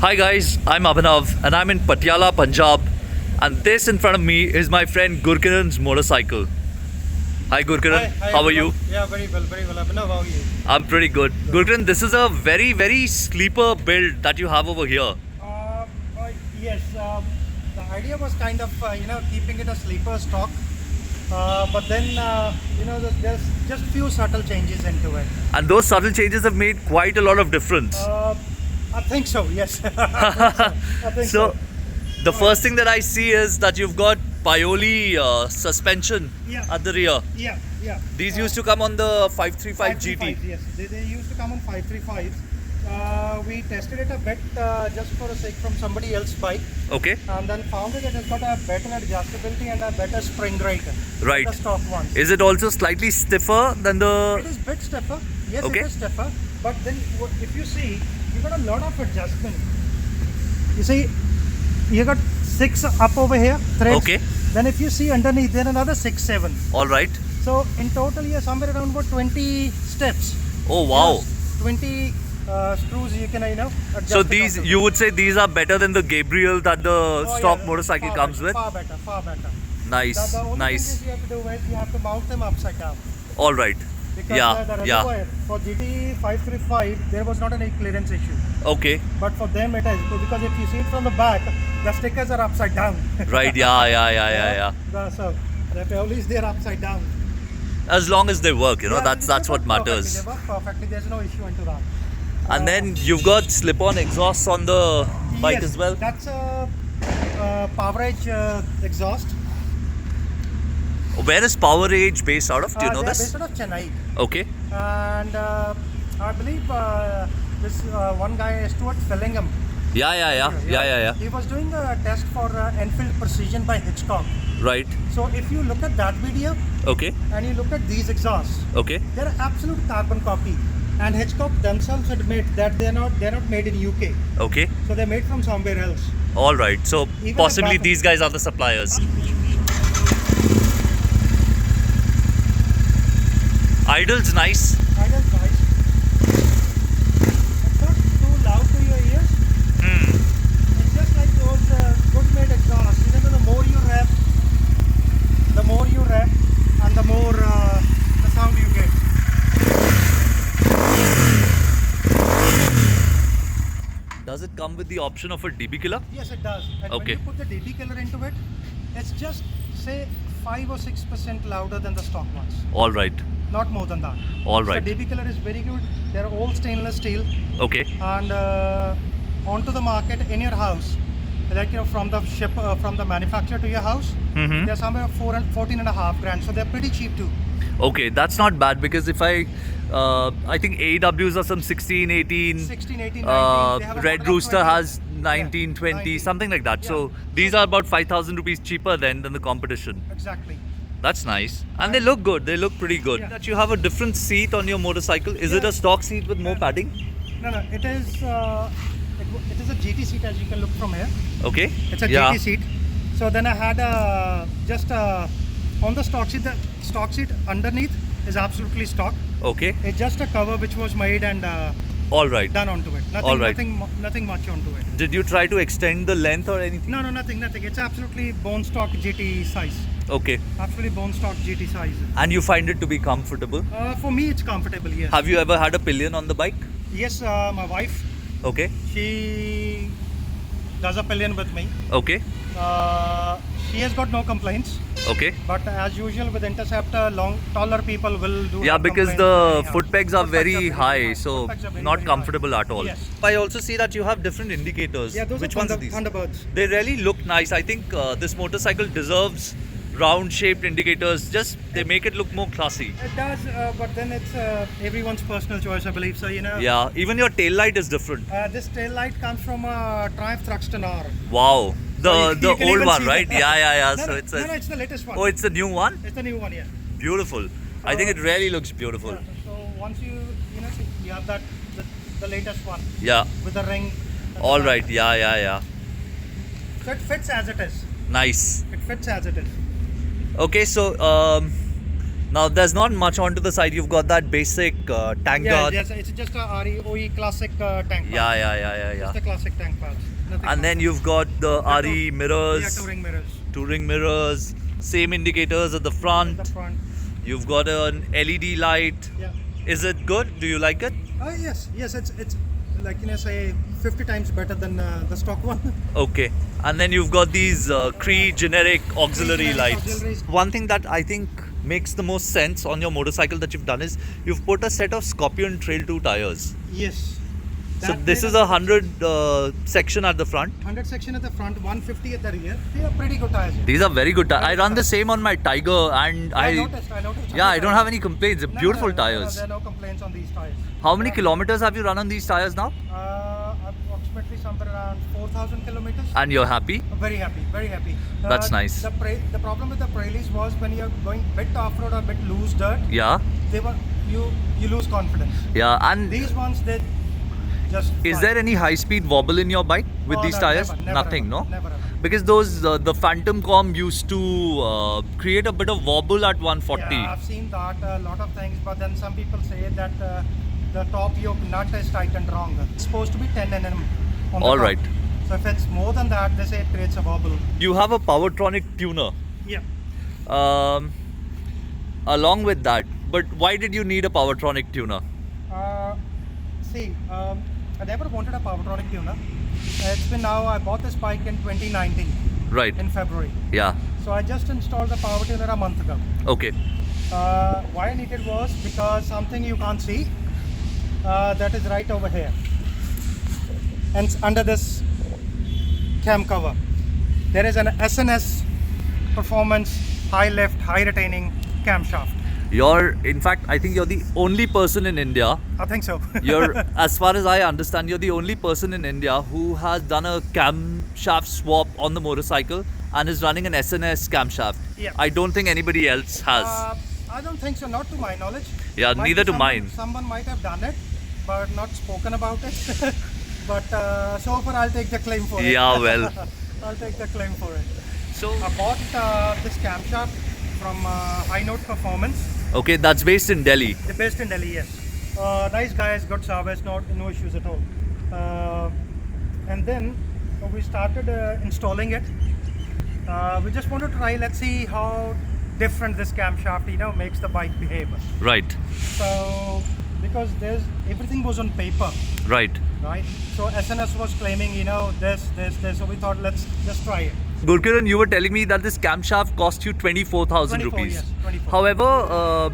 Hi guys, I'm Abhinav and I'm in Patiala, Punjab, and this in front of me is my friend Gurkiran's motorcycle. Hi Gurkiran, Hi, how are you? Yeah, very well, very well. Abhinav, how are you? I'm pretty good. Gurkiran, this is a very sleeper build that you have over here. Uh, yes, the idea was kind of, keeping it a sleeper stock. But then, there's just few subtle changes into it. And those subtle changes have made quite a lot of difference. I think so, yes. I think So, the first thing that I see is that you've got Pioli suspension Yeah. at the rear. Yeah. These used to come on the 535 GT. 535, yes. They used to come on 535. We tested it a bit just for a sake from somebody else's bike, Okay, and then found it has got a better adjustability and a better spring rate right. than the stock ones. Is it also slightly stiffer than It the... is bit stiffer. Yes, Okay. it is stiffer. But then if you see, you got a lot of adjustment. You see, you got 6 up over here, threads. Okay. Then if you see underneath, then another 6, 7. Alright. So in total, you're somewhere around about 20 steps. Oh wow. Yes, 20 screws you can, adjust. So it these, onto. you would say these are better than the Gabriel that the Oh, stock yeah, motorcycle far comes better, with? Far better, far better. Nice, The only nice. thing is you have to do is you have to mount them upside down. Alright. Because Yeah, the yeah. reservoir for GT 535, there was not any clearance issue. Okay. But for them it is, because if you see it from the back, the stickers are upside down. Right, yeah. So the Piolis, they're upside down. As long as they work, Yeah, that's they what work matters. Perfectly. They work perfectly. There's no issue into that. And then you've got slip-on exhausts on the bike Yes, as well. That's a Power Edge exhaust. Where is Power Age based out of? Do you know They're this? based out of Chennai. Okay. And I believe this one guy, Stuart Fillingham. Yeah. He was doing a test for Enfield Precision by Hitchcock. Right. So if you look at that video Okay. and you look at these exhausts, Okay. they're absolute carbon copy. And Hitchcock themselves admit that they're not made in UK. Okay. So they're made from somewhere else. All right. So Even possibly the these guys are the suppliers. Idle's nice. I don't nice. It's not too loud to your ears. It's just like those good made exhausts. Even though the more you rev, and the more the sound you get. Does it come with the option of a DB killer? Yes, it does. And Okay. when you put the DB killer into it, it's just say 5 or 6% louder than the stock ones. All right. Not more than that. All right. The DB killer is very good. They're all stainless steel, Okay. and onto the market in your house, like from the manufacturer to your house, Mhm. they're somewhere 14.5 grand. So they're pretty cheap too. Okay, that's not bad because if I think AWs are some 16, 18. 16, 18, 19. They have a Red model of Rooster 20. has 19, Yeah, 20, 19. something like that. Yeah. So these are about 5,000 rupees cheaper than the competition. Exactly. That's nice. And they look good. They look pretty good. Yeah. That you have a different seat on your motorcycle. Is it Yeah. a stock seat with more padding? No, it is. It is a GT seat, as you can look from here. Okay. It's a Yeah. GT seat. So then I had on the stock seat. The stock seat underneath is absolutely stock. Okay. It's just a cover which was made and All right. done onto it. Nothing, All right. nothing much onto it. Did you try to extend the length or anything? No, nothing. It's absolutely bone stock GT size. Okay. Absolutely bone stock GT size. And you find it to be comfortable? For me, it's comfortable. Yes. Have you ever had a pillion on the bike? Yes, my wife, Okay. she does a pillion with me. Okay. She has got no complaints. Okay. But as usual with Interceptor, taller people will do. Yeah, have because complaints the anyhow. foot pegs are Foot pegs very high, high. so Foot pegs are very, not very comfortable high. at all. Yes. I also see that you have different indicators. Yeah, those Which are ones are these? Thunderbirds. They really look nice. I think this motorcycle deserves round-shaped indicators. Just they make it look more classy. It does, but then it's everyone's personal choice, I believe. So Yeah, even your tail light is different. This tail light comes from a Triumph Thruxton R. Wow, So the you can old even one, see right? that. Yeah. No, So no, it's no, it's the latest one. oh, it's the new one. It's the new one, yeah. Beautiful. I think it really looks beautiful. Yeah, so once you see, you have that the latest one Yeah. with the ring. and All the- right. Yeah. So it fits as it is. Nice. It fits as it is. Okay, so Now there's not much onto the side. You've got that basic tank Yeah, guard. yes, it's just a RE classic tank pads. Yeah. Just the classic tank pads. Nothing And then much. you've got the Yeah, RE Yeah, mirrors, touring mirrors. touring mirrors, same indicators at the At front. the front. You've got an LED light. Yeah. Is it good? Do you like it? Yes, it's like say 50 times better than the stock one. Okay. And then you've got these Cree generic auxiliary generic lights. auxiliaries. One thing that I think makes the most sense on your motorcycle that you've done is you've put a set of Scorpion Trail 2 tires. Yes. So That this made is a 100 section at the front. 100 section at the front, 150 at the rear. They are pretty good tires. These are very good tires. I Very run the fast. same on my Tiger and I noticed. yeah, I don't have any complaints. They're beautiful No, tires. there are no complaints on these tires. How many kilometers have you run on these tires now? Approximately somewhere around 4,000 kilometers. And you're happy? I'm very happy, very happy. That's nice. The problem with the Pirellis was when you're going bit off-road or bit loose dirt, Yeah. you lose confidence. Yeah. And These ones, they just is fly. there any high-speed wobble in your bike with Oh, these no, tires? never, Nothing, ever, no? Never ever. Because those the Phantom Com used to create a bit of wobble at 140. Yeah, I've seen that a lot of things, but then some people say that the top yoke nut is tightened wrong. It's supposed to be 10 nm on the All top. right. So if it's more than that, they say it creates a wobble. You have a Powertronic tuner. Yeah. Along with that, but why did you need a Powertronic tuner? I never wanted a Powertronic tuner. It's been now, I bought this bike in 2019, Right. in February. Yeah. So I just installed the power tuner a month ago. Okay. Why I needed was because something you can't see, that is right over here. And it's under this cam cover. There is an SNS Performance high lift, high retaining camshaft. In fact, I think you're the only person in India. I think so. As far as I understand, you're the only person in India who has done a camshaft swap on the motorcycle and is running an SNS camshaft. Yeah. I don't think anybody else has. I don't think so, not to my knowledge. Yeah, Might neither be to mine. Someone might have done it, but not spoken about it. But so far, I'll take the claim for it. Yeah, well. I'll take the claim for it. So, I bought this camshaft from High Note Performance. okay, that's based in Delhi. They're based in Delhi, yes. Nice guys, good service, no issues at all. And then we started installing it. We just want to try, let's see how different this camshaft, makes the bike behave. Right, So, because everything was on paper, right. right? So SNS was claiming, this. So we thought, let's just try it. Gurkiran, you were telling me that this camshaft cost you 24,000 24, rupees. yes, 24. However,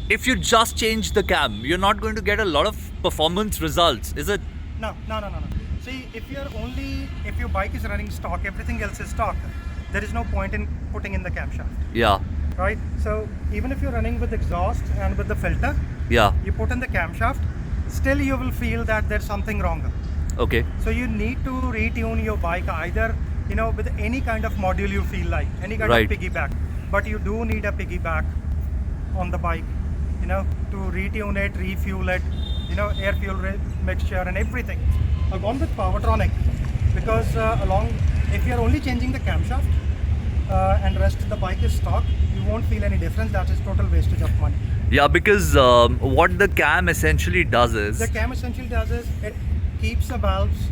if you just change the cam, you're not going to get a lot of performance results, is it? No. See, if your bike is running stock, everything else is stock, there is no point in putting in the camshaft, Yeah, right? So even if you're running with exhaust and with the filter, yeah, you put in the camshaft, still you will feel that there's something wrong. okay, So you need to retune your bike either, with any kind of module you feel like, any kind Right. of piggyback. But you do need a piggyback on the bike, to retune it, refuel it, air fuel mixture and everything. I've gone with Powertronic because if you're only changing the camshaft and rest of the bike is stock, you won't feel any difference. That is total wastage of money. yeah, because what the cam essentially does is, The cam essentially does is it keeps the valves,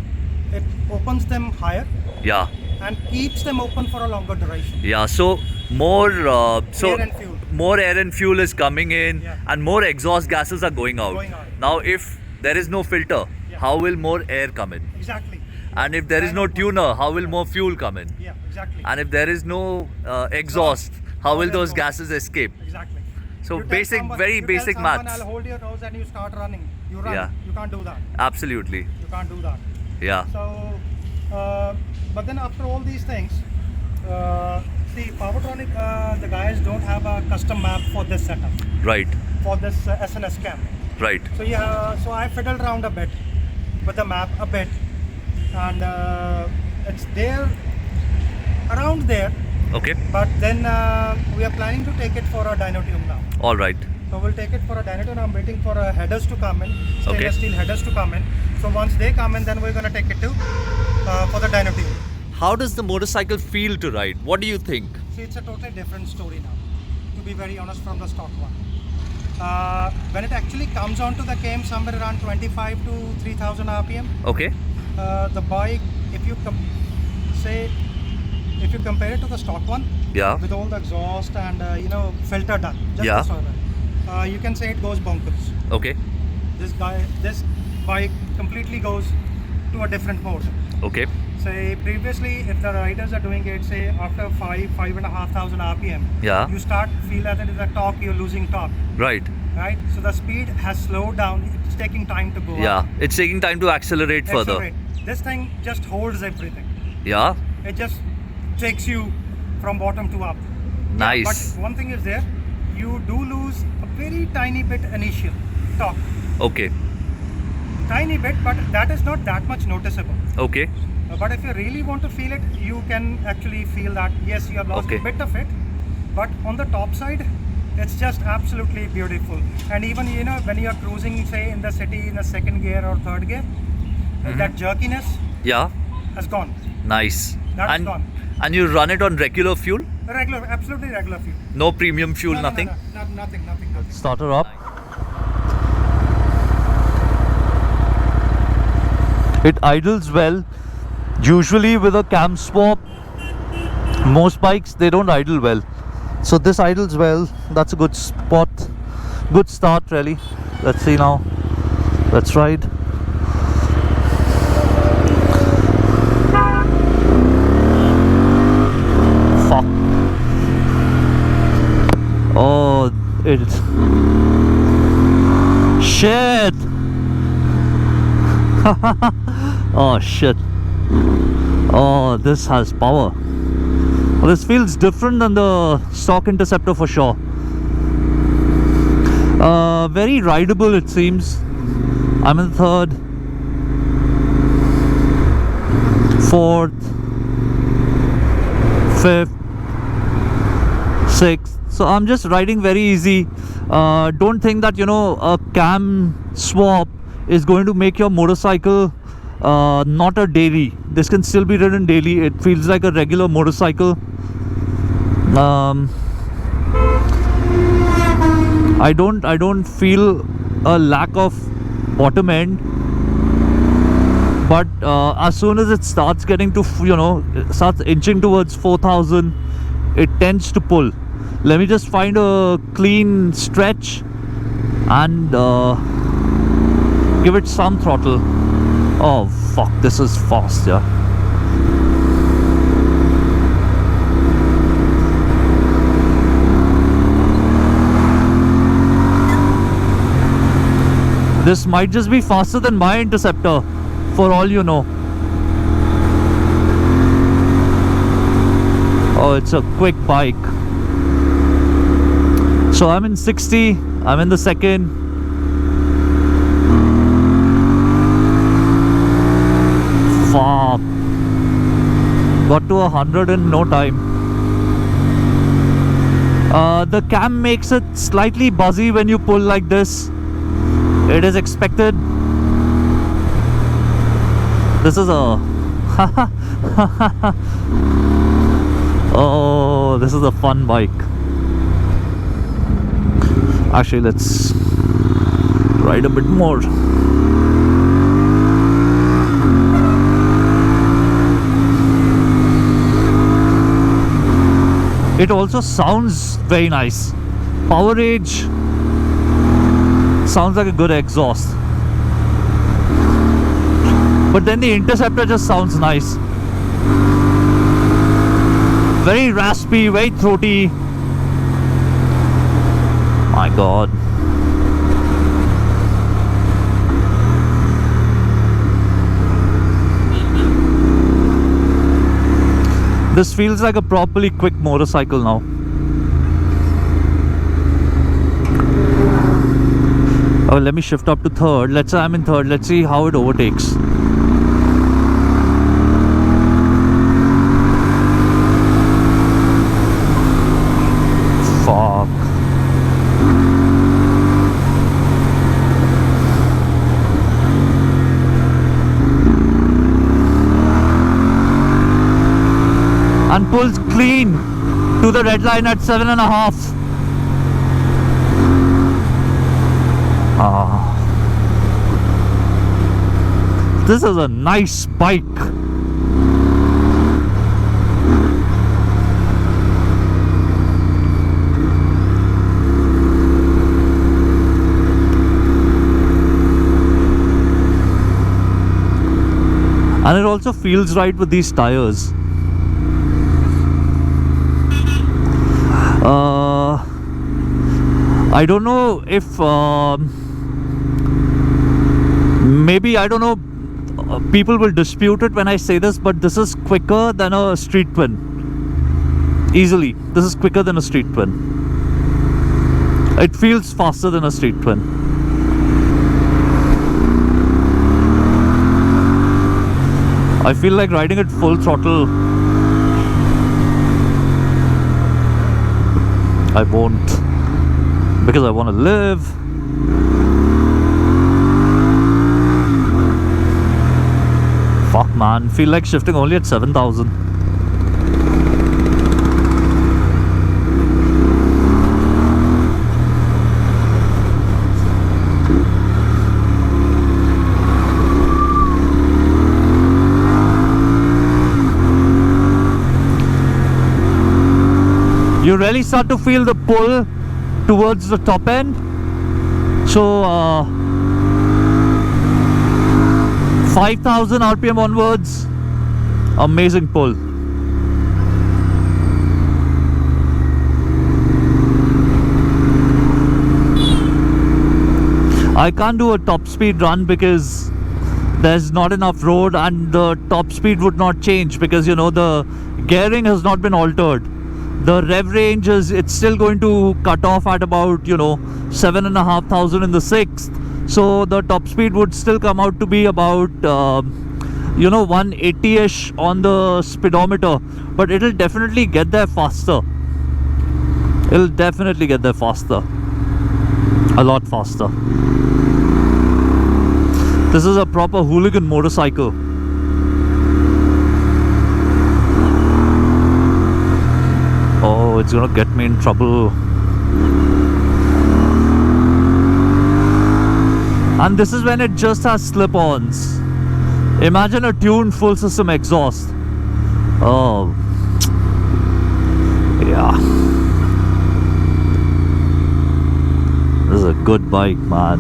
it opens them higher yeah, and keeps them open for a longer duration. yeah, so more, Air and fuel. more air and fuel is coming in, Yeah. and more exhaust gases are going out. Going out. Now, if there is no filter, Yeah. how will more air come in? Exactly. And if there is no tuner, how will more fuel come in? Yeah, exactly. And if there is no exhaust, how will those gases escape? Exactly. So You tell basic, someone- very you tell basic someone, maths. I'll hold your nose and you start running. You run. Yeah. You can't do that. Absolutely. You can't do that. Yeah. So, but then after all these things, see, Powertronic, the guys don't have a custom map for this setup, Right. for this SNS cam. Right. So yeah, so I fiddled around a bit with the map a bit, and it's there, around there. Okay. But then we are planning to take it for a dyno tube now. All right. So we'll take it for a dyno tube. I'm waiting for headers to come in, Okay. stainless steel headers to come in. So once they come in, then we're gonna take it to for the dyno tube. How does the motorcycle feel to ride? What do you think? See, it's a totally different story now. to be very honest, from the stock one. When it actually comes onto the game somewhere around 25 to 3000 RPM, Okay. the bike, if you if you compare it to the stock one, Yeah. with all the exhaust and filter done, just Yeah. this one, you can say it goes bonkers. Okay. This bike completely goes to a different mode. Okay. Say previously, if the riders are doing it, say after 5,500 RPM, Yeah. you start feel that it is a torque, you're losing torque, Right. right? So the speed has slowed down. It's taking time to go Yeah. up. It's taking time to accelerate further. Accelerate. This thing just holds everything. Yeah. It just takes you from bottom to up. Nice. But one thing is there, you do lose a very tiny bit initial torque. Okay. Tiny bit, but that is not that much noticeable. Okay. But if you really want to feel it, you can actually feel that yes, you have lost Okay. a bit of it, but on the top side, it's just absolutely beautiful. And even when you are cruising, say in the city in the second gear or third gear, that jerkiness Yeah. has gone. Nice. That's and gone. and you run it on regular fuel? Regular, absolutely regular fuel. No premium fuel, No, nothing? no, nothing. Start her up. It idles well. Usually with a cam swap, most bikes they don't idle well. So this idles well. That's a good spot. Good start really. Let's see now. Let's ride. Fuck. Oh, it's shit. Oh shit. Oh, this has power. Well, this feels different than the stock Interceptor for sure. Very rideable it seems. I'm in third, fourth, fifth, sixth. So I'm just riding very easy. Don't think that a cam swap is going to make your motorcycle not a daily. This can still be ridden daily. It feels like a regular motorcycle. I don't feel a lack of bottom end, but as soon as it starts getting to starts inching towards 4,000, it tends to pull. Let me just find a clean stretch and give it some throttle. Oh fuck, this is fast, yeah. This might just be faster than my Interceptor, for all you know. Oh, it's a quick bike. So I'm in 60, I'm in the second. Fuck. Got to 100 in no time. The cam makes it slightly buzzy when you pull like this. It is expected. This is a oh, this is a fun bike. Actually, let's ride a bit more. It also sounds very nice. PowerAge sounds like a good exhaust, but then the Interceptor just sounds nice. Very raspy, very throaty. My god. This feels like a properly quick motorcycle now. Oh, let me shift up to third. Let's say I'm in third. Let's see how it overtakes. Fuck. And pulls clean to the red line at 7.5. Ah. This is a nice bike. And it also feels right with these tires. I don't know if maybe, I don't know, people will dispute it when I say this, but this is quicker than a street twin. Easily, this is quicker than a street twin. It feels faster than a street twin. I feel like riding it full throttle. I won't, because I want to live. Fuck man, feel like shifting only at 7,000. You really start to feel the pull towards the top end. So 5,000 RPM onwards, amazing pull. I can't do a top speed run because there's not enough road, and the top speed would not change because, you know, the gearing has not been altered. The rev range is, it's still going to cut off at about, you know, 7,500 in the sixth. So the top speed would still come out to be about you know, 180-ish on the speedometer, but it'll definitely get there faster. It'll definitely get there faster, a lot faster. This is a proper hooligan motorcycle. Oh, it's gonna get me in trouble. And this is when it just has slip-ons. Imagine a tuned full system exhaust. Oh, yeah. This is a good bike, man.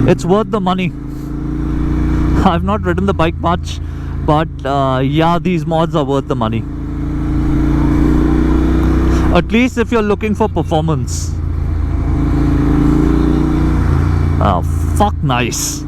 It's worth the money. I've not ridden the bike much, but yeah, these mods are worth the money. At least if you're looking for performance. Oh, fuck, nice.